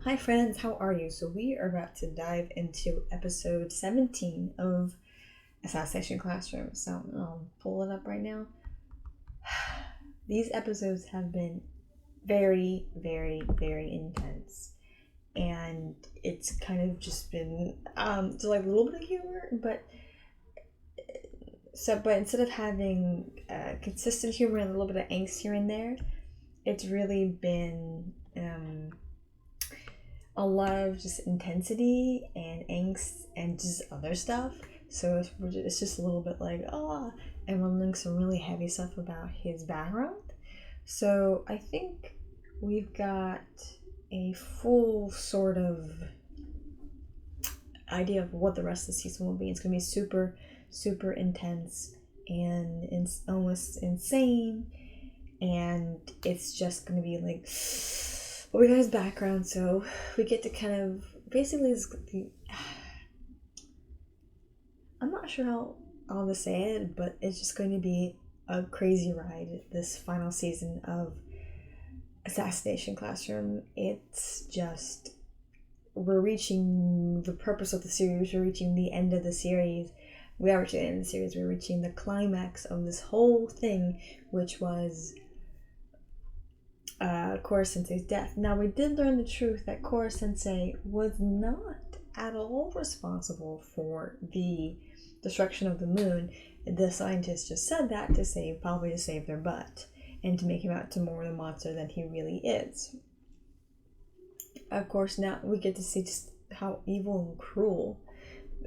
Hi friends, how are you? So we are about to dive into episode 17 of Assassination Classroom. So I'll pull it up right now. These episodes have been very, very, very intense. And it's kind of just been so like a little bit of humor, but instead of having consistent humor and a little bit of angst here and there, it's really been a lot of just intensity and angst and just other stuff. So it's just a little bit like, and we're learning some really heavy stuff about his background. So I think we've got a full sort of idea of what the rest of the season will be. It's going to be super, super intense and it's almost insane. And it's just going to be like, we got his background, so we get to kind of basically I'm not sure how I'll say it, but it's just going to be a crazy ride this final season of Assassination Classroom. It's just, we're reaching the purpose of the series, we're reaching the end of the series. We are reaching the end of the series, we're reaching the climax of this whole thing, which was Kora Sensei's death. Now, we did learn the truth that Kora Sensei was not at all responsible for the destruction of the moon. The scientists just said that probably to save their butt and to make him out to more of the monster than he really is. Of course, now we get to see just how evil and cruel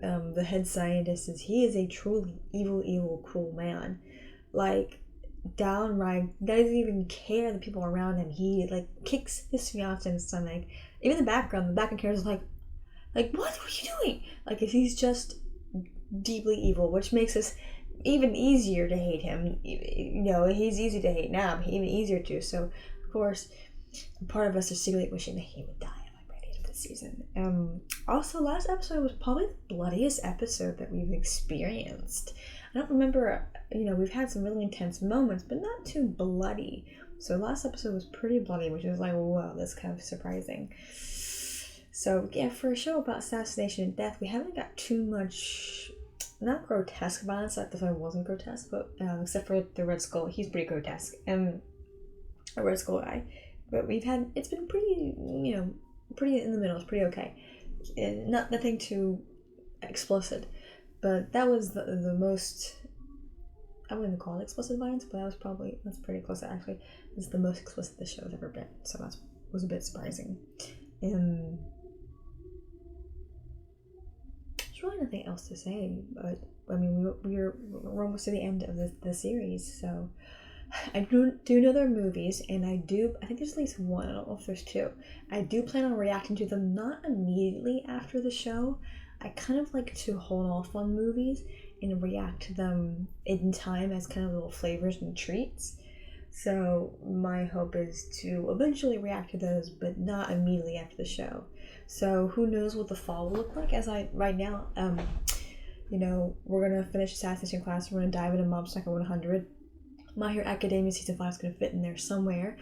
the head scientist is. He is a truly evil, cruel man. Like, downright doesn't even care the people around him. He like kicks his fiance in the stomach. Even the background characters like what are you doing? Like, if he's just deeply evil, which makes us even easier to hate him. You know, he's easy to hate now, but even easier to. So of course, part of us is secretly wishing that he would die by the end of the season. Also, last episode was probably the bloodiest episode that we've experienced. I don't remember, we've had some really intense moments, but not too bloody. So last episode was pretty bloody, which was like, whoa, that's kind of surprising. So yeah, for a show about assassination and death, we haven't got too much, not grotesque violence. That definitely wasn't grotesque, but except for the Red Skull, he's pretty grotesque. A Red Skull guy. But it's been pretty, pretty in the middle. It's pretty okay. Nothing too explicit. But that was the most, I wouldn't call it explicit violence, but that's pretty close actually. It's the most explicit the show has ever been, so that was a bit surprising. There's really nothing else to say, but I mean, we're almost to the end of the series, so I do know there are movies, and I think there's at least one, I don't know if there's two. I do plan on reacting to them not immediately after the show. I kind of like to hold off on movies and react to them in time as kind of little flavors and treats. So my hope is to eventually react to those, but not immediately after the show. So who knows what the fall will look like? Right now, we're gonna finish Assassination Class. We're gonna dive into Mob Psycho 100. My Hero Academia season 5 is gonna fit in there somewhere.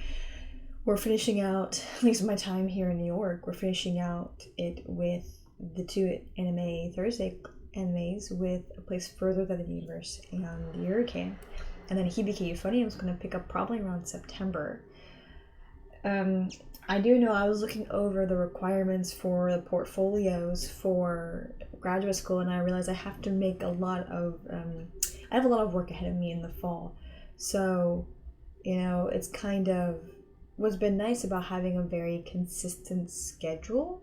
We're finishing out, at least my time here in New York, we're finishing out it with the two anime Thursday animes with A Place Further Than the Universe and Hurricane. And then Hibiki Euphonium is going to pick up probably around September. I do know I was looking over the requirements for the portfolios for graduate school, and I realized I have to make I have a lot of work ahead of me in the fall. So, it's kind of, what's been nice about having a very consistent schedule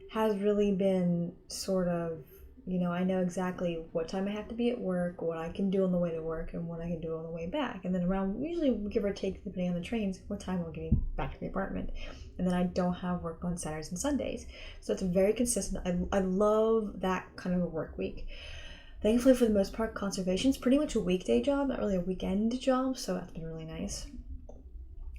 has really been sort of, I know exactly what time I have to be at work, what I can do on the way to work, and what I can do on the way back. And then around, usually give or take, depending on the trains, what time I'll get back to the apartment. And then I don't have work on Saturdays and Sundays. So it's very consistent. I love that kind of a work week. Thankfully, for the most part, conservation is pretty much a weekday job, not really a weekend job, so that's been really nice.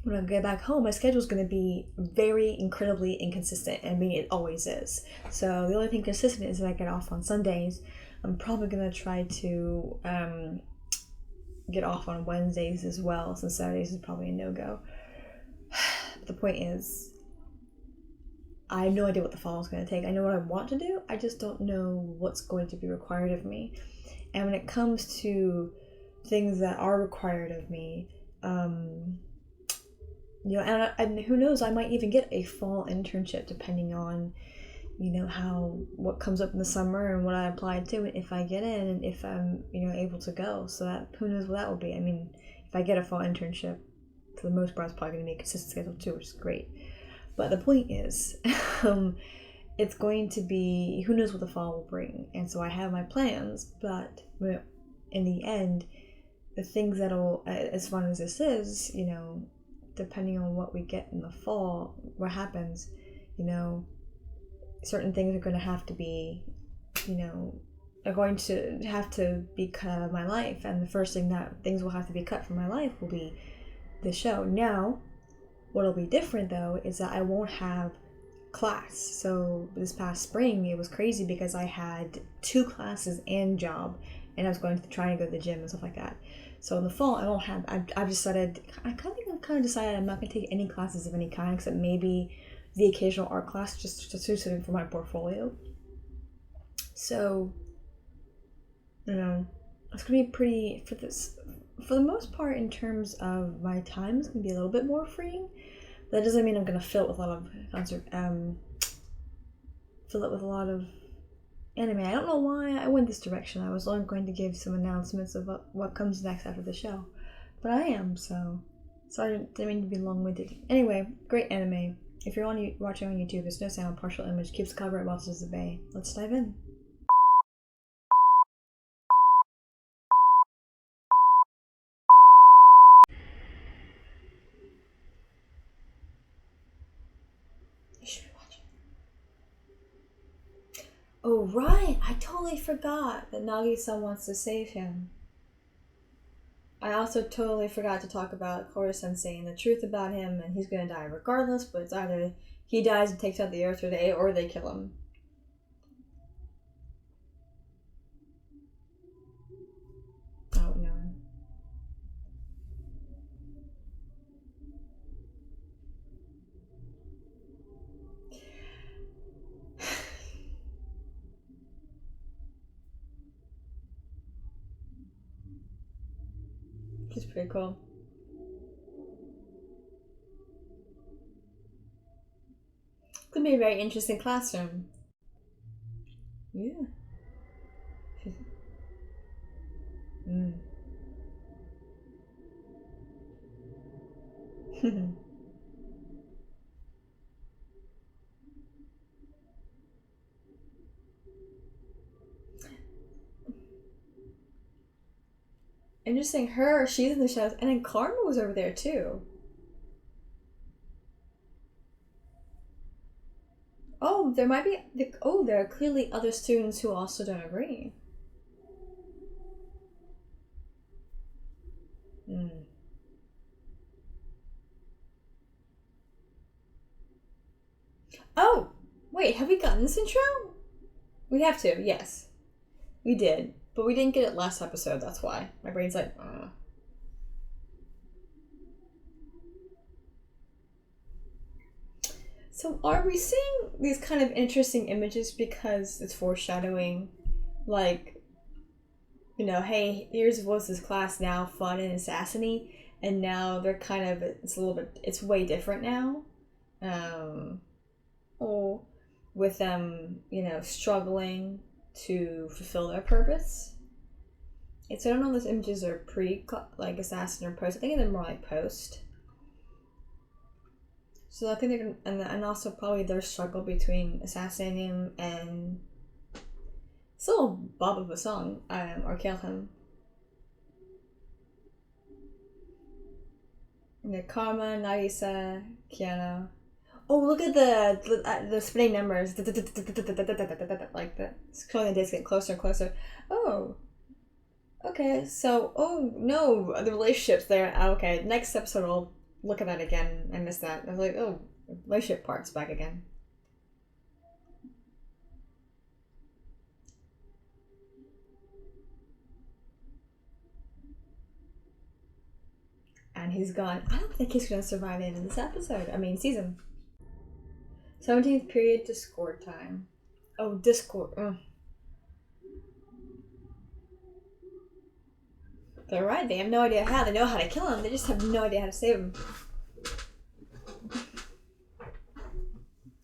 When I get back home, my schedule is going to be very incredibly inconsistent. I mean, it always is. So the only thing consistent is that I get off on Sundays. I'm probably going to try to get off on Wednesdays as well, since Saturdays is probably a no-go. But the point is, I have no idea what the fall is going to take. I know what I want to do. I just don't know what's going to be required of me. And when it comes to things that are required of me, and who knows, I might even get a fall internship depending on, what comes up in the summer and what I applied to, and if I get in and if I'm, able to go. So that, who knows what that will be. I mean, if I get a fall internship, for the most part, it's probably going to be a consistent schedule too, which is great. But the point is, it's going to be, who knows what the fall will bring. And so I have my plans, but in the end, the things that'll, as fun as this is, depending on what we get in the fall, what happens, certain things are going to have to be, are going to have to be cut out of my life. And the first thing that things will have to be cut from my life will be the show. Now, what'll be different though is that I won't have class. So this past spring, it was crazy because I had 2 classes and job, and I was going to try and go to the gym and stuff like that. So in the fall, I won't have. I've decided. I kind of decided I'm not going to take any classes of any kind, except maybe the occasional art class, just to sit for my portfolio. So, it's going to be pretty for this. For the most part, in terms of my time, it's going to be a little bit more freeing. That doesn't mean I'm going to fill it with a lot of anime. I don't know why I went this direction. I was only going to give some announcements of what comes next after the show, but I am, so sorry, didn't mean to be long-winded. Anyway, great anime. If you're watching on YouTube, there's no sound, partial image, keeps cover at Monsters of the Bay. Let's dive in. Oh, right! I totally forgot that Nagisa wants to save him. I also totally forgot to talk about Koro-sensei and the truth about him, and he's gonna die regardless, but it's either he dies and takes out the Earth Day, or they kill him. Oh, no. It's pretty cool. Could be a very interesting classroom. Yeah. Interesting. She's in the shadows, and then Karma was over there too. Oh, there might be. There are clearly other students who also don't agree. Oh, wait, have we gotten this intro? We have to, yes. We did, but we didn't get it last episode, that's why. My brain's like, So are we seeing these kind of interesting images because it's foreshadowing? Like, hey, here's what's this class now, fun and assassiny, and now they're kind of, it's way different now. Or with them, struggling to fulfill their purpose. So I don't know if those images are like assassin or post. I think they're more like post. So I think they're and also probably their struggle between assassinating him and still Bob of a song, or kill him. And the Karma, Nagisa, Kiana. Oh, look at the spinning numbers. Like that. Scrolling the days get closer and closer. Oh. Okay, so, oh no, the relationship's there. Okay, next episode I'll look at that again. I missed that. I was like, oh, relationship part's back again. And he's gone. I don't think he's gonna survive the end of this episode. Season. 17th period Discord time. Oh, Discord. Ugh. They're right. They have no idea how. They know how to kill him. They just have no idea how to save him.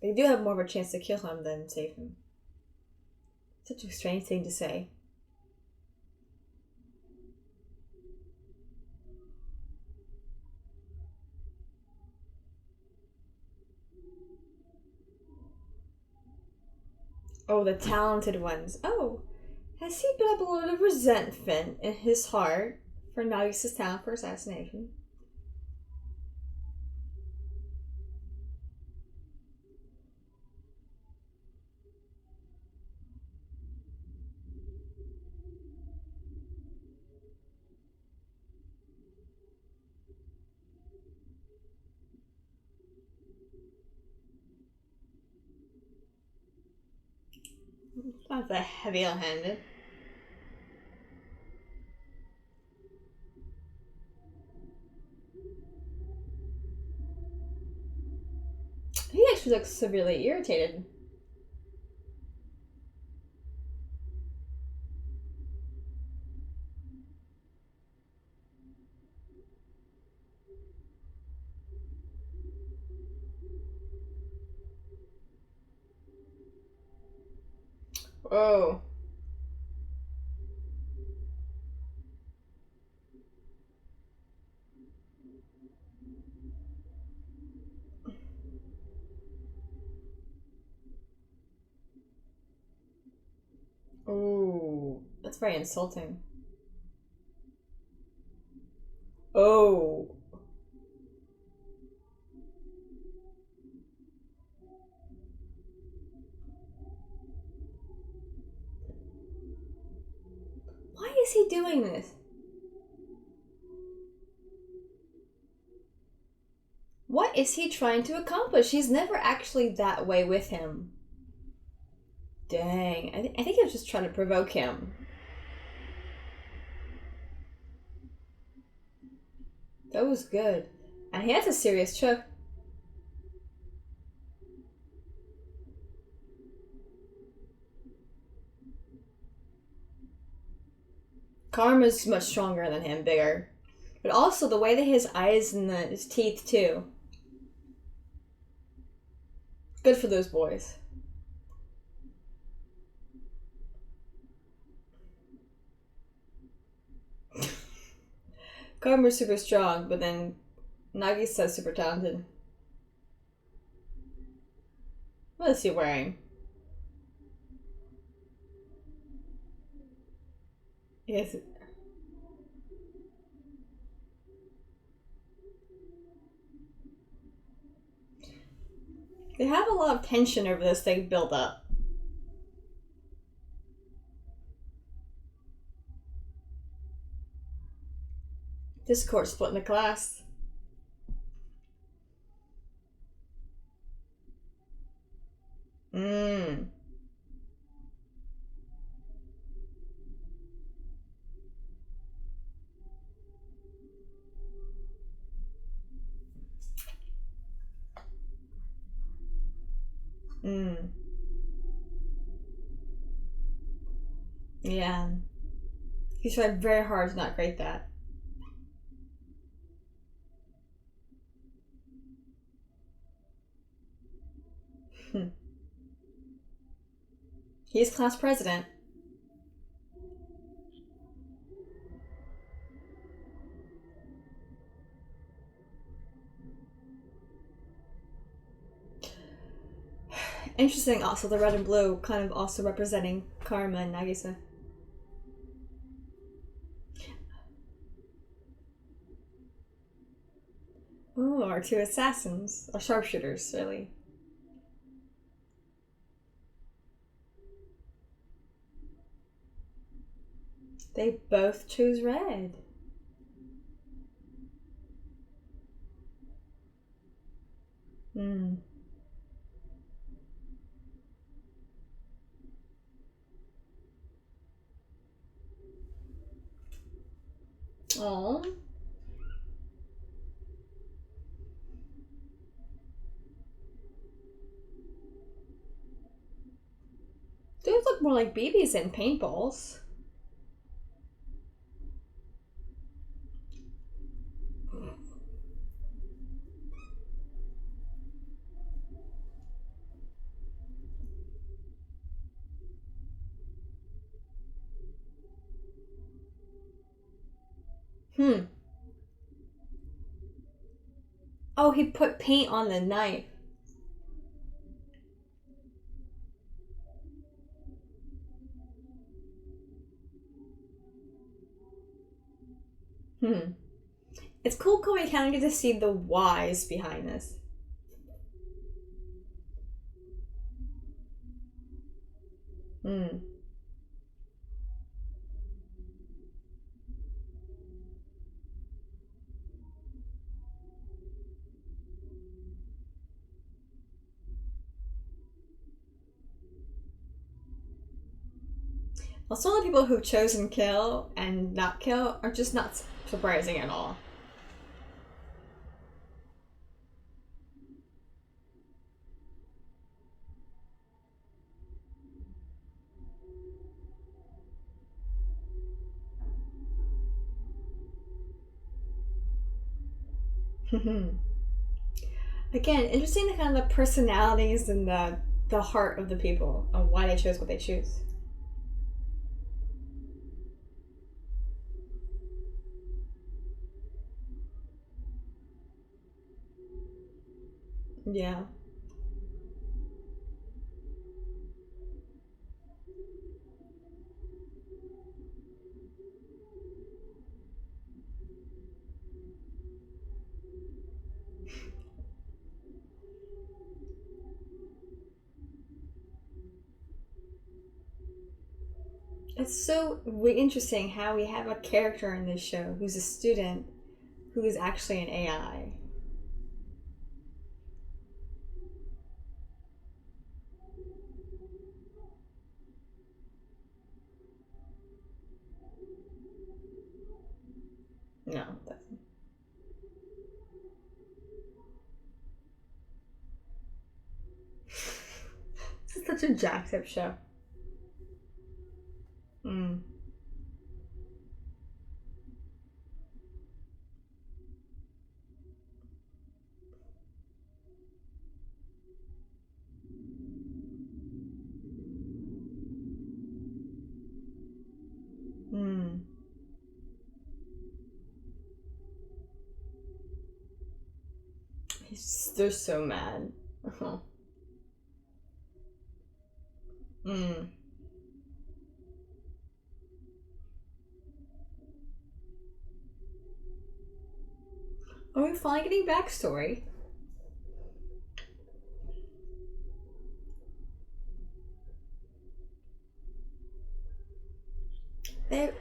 They do have more of a chance to kill him than save him. Such a strange thing to say. Oh, the talented ones. Oh, has he built up a lot of resentment in his heart for Nagisa's talent for assassination? Not that heavy-handed. He actually looks severely irritated. Whoa. Oh, that's very insulting. Oh. Why is he doing this? What is he trying to accomplish? He's never actually that way with him. Dang. I think he was just trying to provoke him. That was good. And he has a serious choke. Karma's much stronger than him, bigger. But also the way that his eyes and his teeth, too. Good for those boys. Karma's super strong, but then Nagisa's super talented. What is he wearing? Yes. They have a lot of tension over this thing built up. Discord splitting the class. Mmm. Mmm. Yeah. He's tried very hard to not create that. He's class president. Interesting also, the red and blue kind of also representing Karma and Nagisa. Oh, our two assassins. Or sharpshooters, really. They both choose red. Hmm. Oh. more like BBs than paintballs. Oh, he put paint on the knife. It's cool because we kind of get to see the whys behind this. Well, some of the people who've chosen kill and not kill are just not surprising at all. Again, interesting the kind of the personalities and the heart of the people and why they chose what they choose. Yeah. It's so interesting how we have a character in this show who's a student who is actually an AI. No, that's this is such a jacked up show. They're so mad. Are we finally getting backstory? I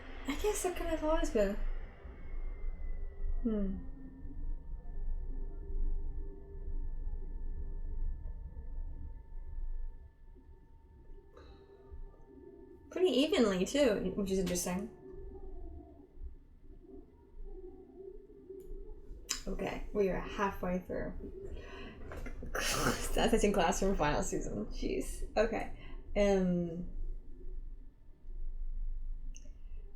guess that could have always been. Pretty evenly too, which is interesting. Okay, we are halfway through. That's in Classroom final season. Jeez. Okay.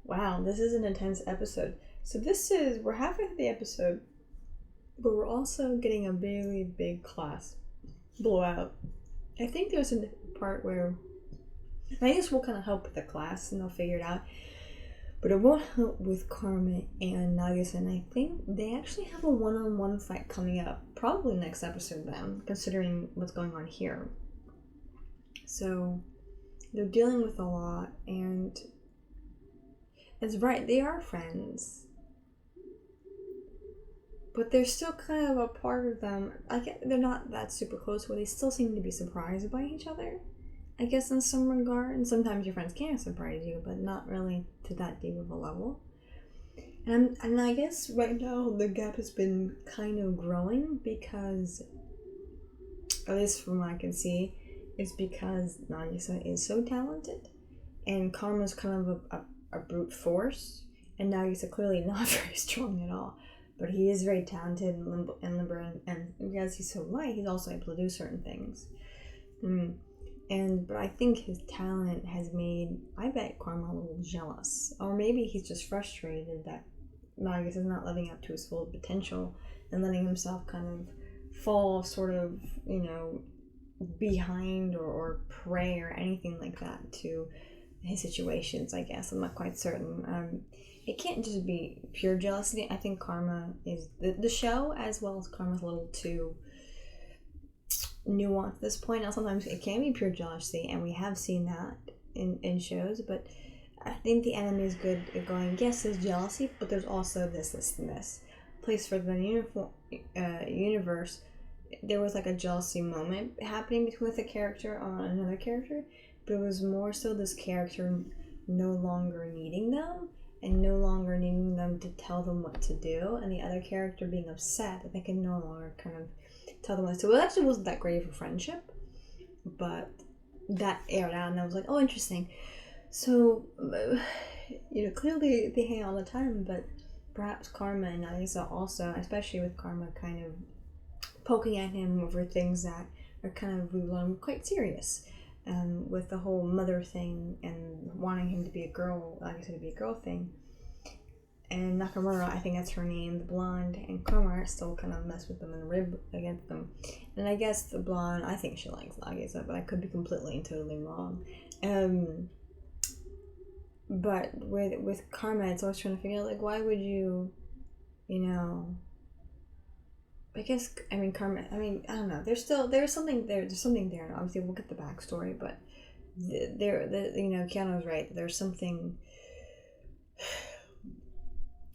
Wow, this is an intense episode. So we're halfway through the episode, but we're also getting a really big class blowout. I think there's a part where I guess we'll kind of help with the class and they'll figure it out. But it won't help with Karma and Nagisa, and I think they actually have a one-on-one fight coming up, probably next episode then, considering what's going on here. So they're dealing with a lot, and it's right, they are friends. But there's still kind of a part of them, they're not that super close, where they still seem to be surprised by each other. I guess in some regard, and sometimes your friends can surprise you, but not really to that deep of a level. And I guess right now the gap has been kind of growing because, at least from what I can see, it's because Nagisa is so talented, and Karma's kind of a brute force, and Nagisa clearly not very strong at all. But he is very talented and limber, and because he's so light, he's also able to do certain things. But I think his talent has made, I bet, Karma a little jealous. Or maybe he's just frustrated that Magus is not living up to his full potential and letting himself kind of fall sort of, behind or prey or anything like that to his situations, I guess. I'm not quite certain. It can't just be pure jealousy. I think Karma is, the show as well as Karma's a little too nuanced at this point. Now, sometimes it can be pure jealousy, and we have seen that in shows, but I think the anime is good at going, yes, there's jealousy, but there's also this, and this. Place for the universe, there was like a jealousy moment happening between a character on another character, but it was more so this character no longer needing them and no longer needing them to tell them what to do, and the other character being upset that they can no longer kind of tell them what to do. It actually wasn't that great of a friendship, but that aired out, and I was like, oh, interesting. So, clearly they hang out all the time, but perhaps Karma and Nagisa also, especially with Karma kind of poking at him over things that are kind of, we learn, quite serious. With the whole mother thing and wanting him to be a girl, Nagisa to be a girl thing. And Nakamura, I think that's her name, the blonde, and Karma still kind of mess with them and rib against them. And I guess the blonde, I think she likes Nagisa, but I could be completely and totally wrong. But with Karma, it's always trying to figure out, like, why would you, I guess, Karma, I don't know. There's something there. There's something there. And obviously, we'll get the backstory, but Keanu's right. There's something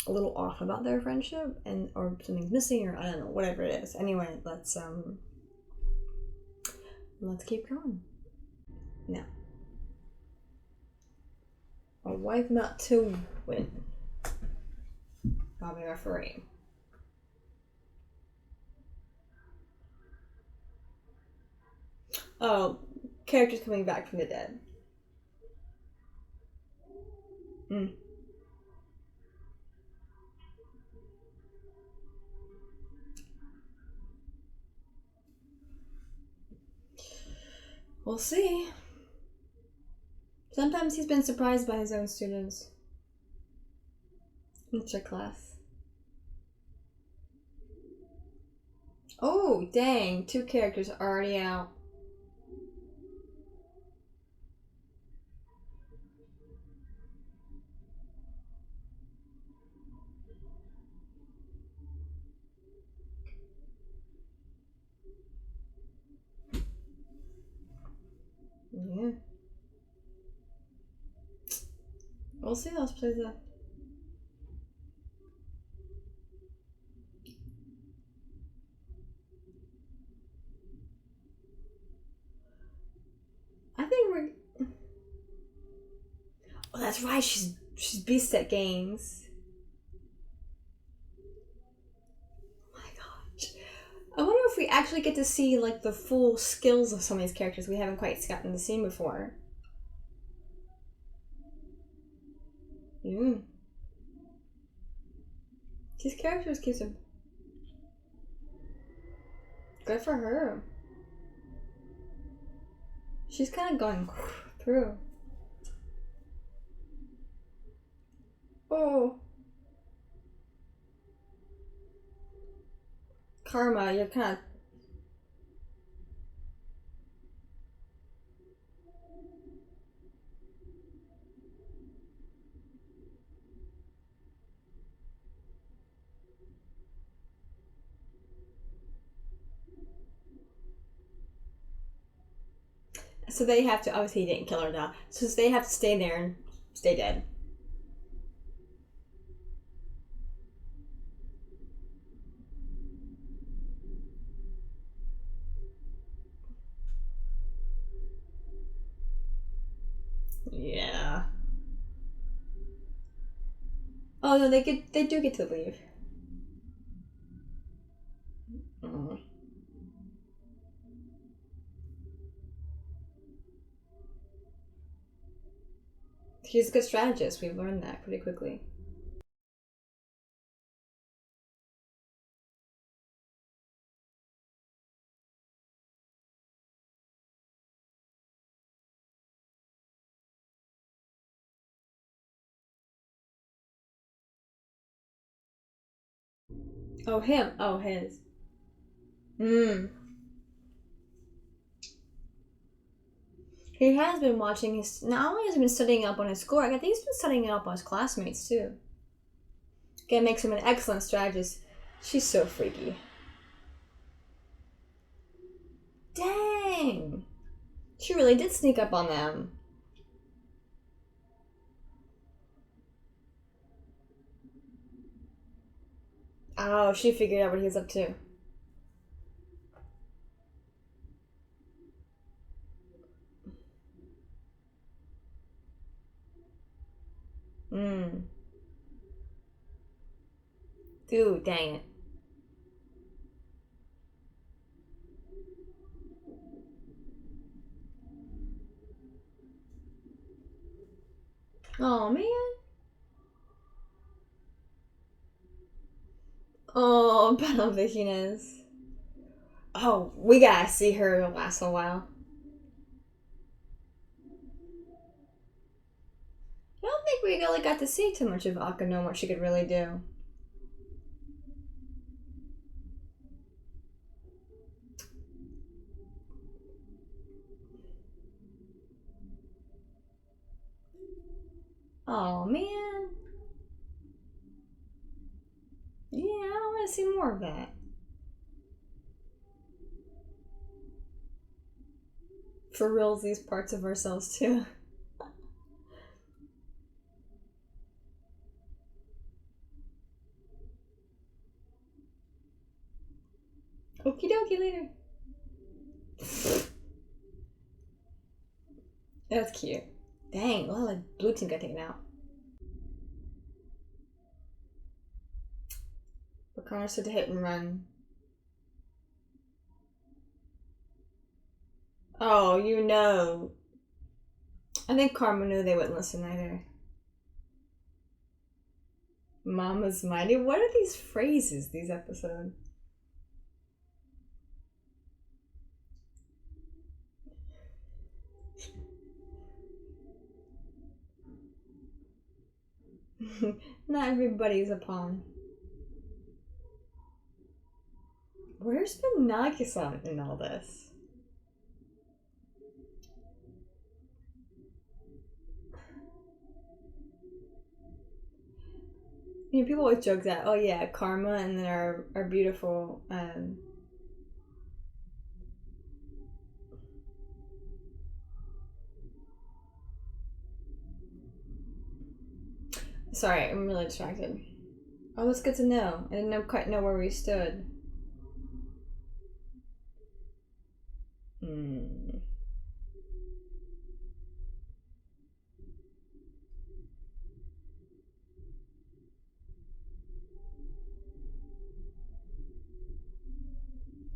a little off about their friendship, or something's missing, or I don't know, whatever it is. Anyway, let's keep going. Now, a wife not to win. I'll be referee. Oh, characters coming back from the dead. We'll see. Sometimes he's been surprised by his own students. It's your class. Oh, dang. 2 characters already out. Yeah. We'll see how this plays out. I think we're... Oh, that's right. She's beast at games. Oh my gosh. I wonder if we actually get to see, like, the full skills of some of these characters we haven't quite gotten to see before. These characters keep some... Good for her. She's kind of going through. Oh. Karma, you're kind of... So they have to... Obviously, he didn't kill her now. So they have to stay there and stay dead. Yeah. Oh no, they do get to leave. She's a good strategist. We've learned that pretty quickly. Oh, him. Oh, his. Hmm. He has been watching his. Not only has he been studying up on his schoolwork, I think he's been studying up on his classmates too. Again, makes him an excellent strategist. She's so freaky. Dang! She really did sneak up on them. Oh, she figured out what he was up to. Hmm. Dude, dang it. Oh, man. Oh, Battle of Vickiness. Oh, we gotta see her last a while. I don't think we really got to see too much of Akano and what she could really do. Oh, man. Yeah, I want to see more of that. For reals, these parts of ourselves, too. Okie dokie later. That's cute. Dang, a lot of blue team got taken out. But Connor said to hit and run. Oh, you know. I think Karma knew they wouldn't listen either. Mama's mighty. What are these phrases, these episodes? Not everybody's a pawn. Where's Nagisa in all this? You know, people always joke that, oh yeah, Karma and then our beautiful sorry, I'm really distracted. Oh, that's good to know. I didn't quite know where we stood. Hmm.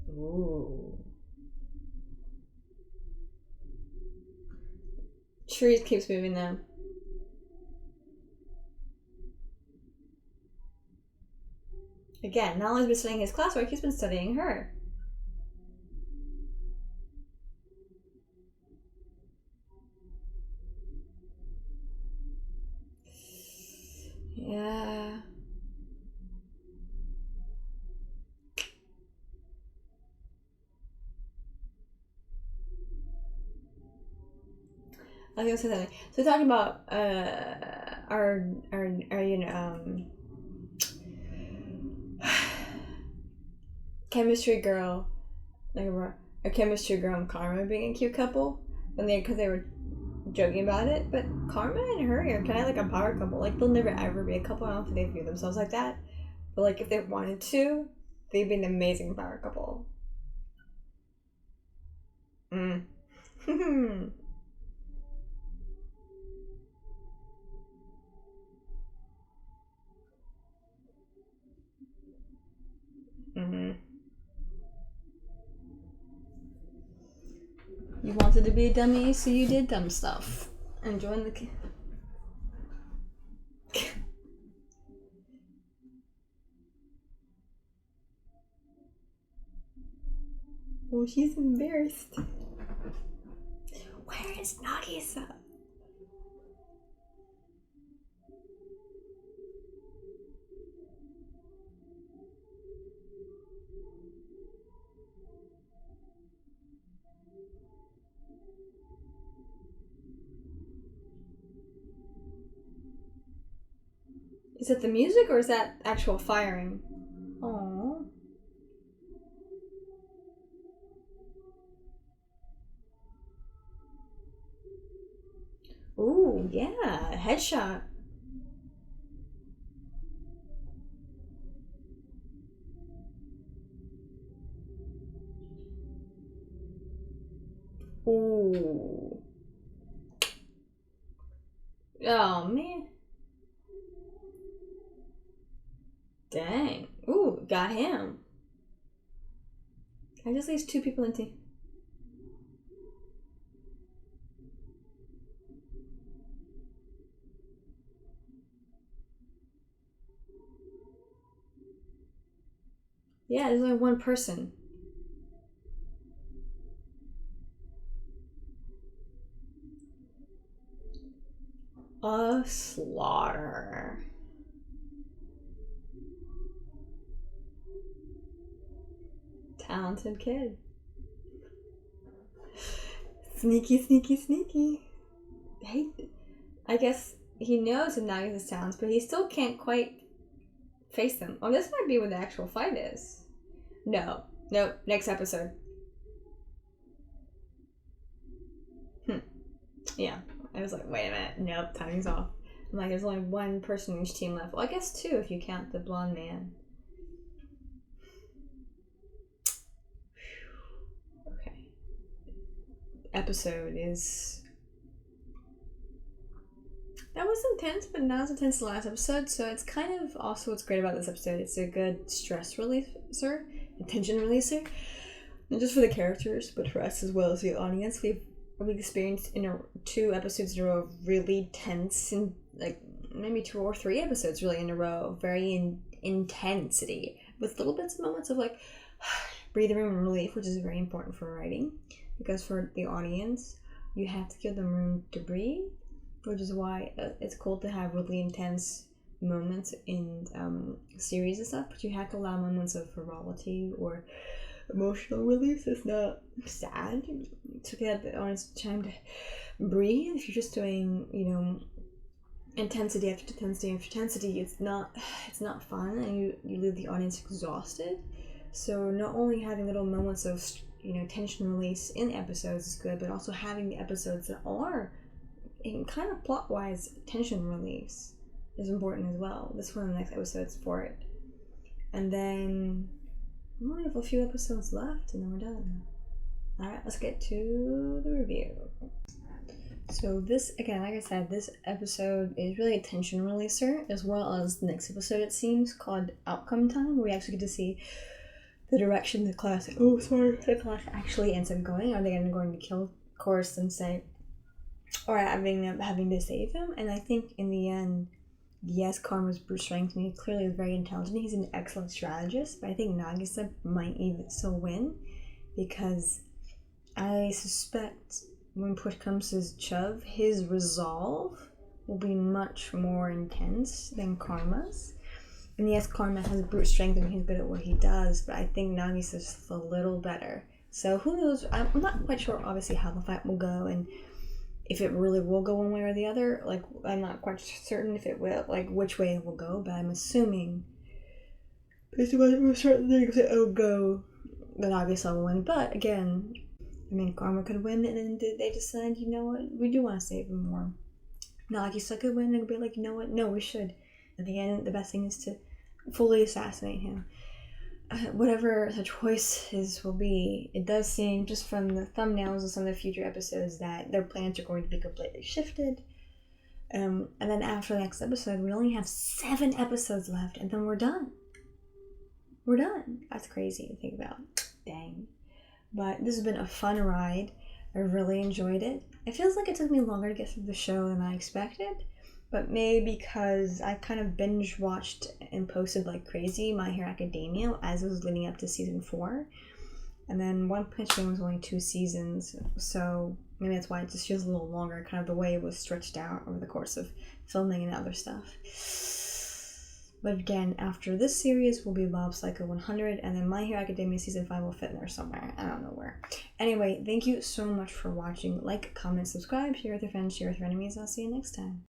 Ooh. Tree keeps moving though. Again, not only has he been studying his classwork, he's been studying her. Yeah. I was gonna say something. So we're talking about our you know chemistry girl, like a chemistry girl and Karma being a cute couple because they were joking about it. But Karma and her are kind of like a power couple. Like they'll never ever be a couple. I don't think they view themselves like that. But like if they wanted to, they'd be an amazing power couple. Mm. Mm-hmm. You wanted to be a dummy, so you did dumb stuff. And join the. Well, she's embarrassed. Where is Nagisa? Is that the music or is that actual firing? Aww. Ooh, yeah, headshot. Ooh. Oh, man. Dang. Ooh, got him. I just leave two people into... Yeah, there's only one person. A slaughter. Talented kid. Sneaky, sneaky, sneaky. Hey, I guess he knows Nagi's talents, but he still can't quite face them. Oh, this might be where the actual fight is. No. Nope. Next episode. Yeah. I was like, wait a minute. Nope. Timing's off. I'm like, there's only one person in each team left. Well, I guess two if you count the blonde man. Okay. Episode is... That was intense, but not as intense as the last episode, so it's kind of also what's great about this episode. It's a good stress releaser, attention releaser, not just for the characters, but for us as well as the audience. We've experienced 2 episodes in a row of really tense, and like maybe 2 or 3 episodes really in a row of very intensity, with little bits of moments of like breathing room and relief, which is very important for writing, because for the audience, you have to give them room to breathe. Which is why it's cool to have really intense moments in series and stuff, but you have to allow moments of frivolity or emotional release. It's not sad to get the audience time to breathe. If you're just doing, intensity after intensity after intensity, it's not fun, and you leave the audience exhausted. So not only having little moments of tension release in episodes is good, but also having the episodes that are in kind of plot-wise tension release is important as well. This one and the next episode's for it. And then we only have a few episodes left and then we're done. Alright, let's get to the review. So this, again, like I said, this episode is really a tension releaser, as well as the next episode, it seems, called Outcome Time, where we actually get to see the direction the class actually ends up going. Are they going to kill Chorus and say, or having to save him? And I think in the end, yes, Karma's brute strength, and he clearly is very intelligent. He's an excellent strategist, but I think Nagisa might even still win, because I suspect when push comes to shove, his resolve will be much more intense than Karma's. And yes, Karma has brute strength and he's good at what he does, but I think Nagisa's just a little better. So who knows? I'm not quite sure, obviously, how the fight will go, and if it really will go one way or the other. Like, I'm not quite certain if it will, like, which way it will go, but I'm assuming, based on certain things, it will go that Nagisa will win. But again, I mean, Karma could win, and then they decide, you know what, we do want to save him more. Nagisa could win, and be like, you know what, no, we should. At the end, the best thing is to fully assassinate him. Whatever the choices will be, it does seem, just from the thumbnails of some of the future episodes, that their plans are going to be completely shifted. And then after the next episode, we only have 7 episodes left, and then we're done. We're done. That's crazy to think about. Dang. But this has been a fun ride. I really enjoyed it. It feels like it took me longer to get through the show than I expected, but maybe because I kind of binge watched and posted like crazy My Hero Academia as it was leading up to season 4. And then One Punch Man was only 2 seasons, so maybe that's why it just feels a little longer, kind of the way it was stretched out over the course of filming and other stuff. But again, after this series will be Mob Psycho 100, and then My Hero Academia Season 5 will fit in there somewhere. I don't know where. Anyway, thank you so much for watching. Like, comment, subscribe, share with your friends, share with your enemies. I'll see you next time.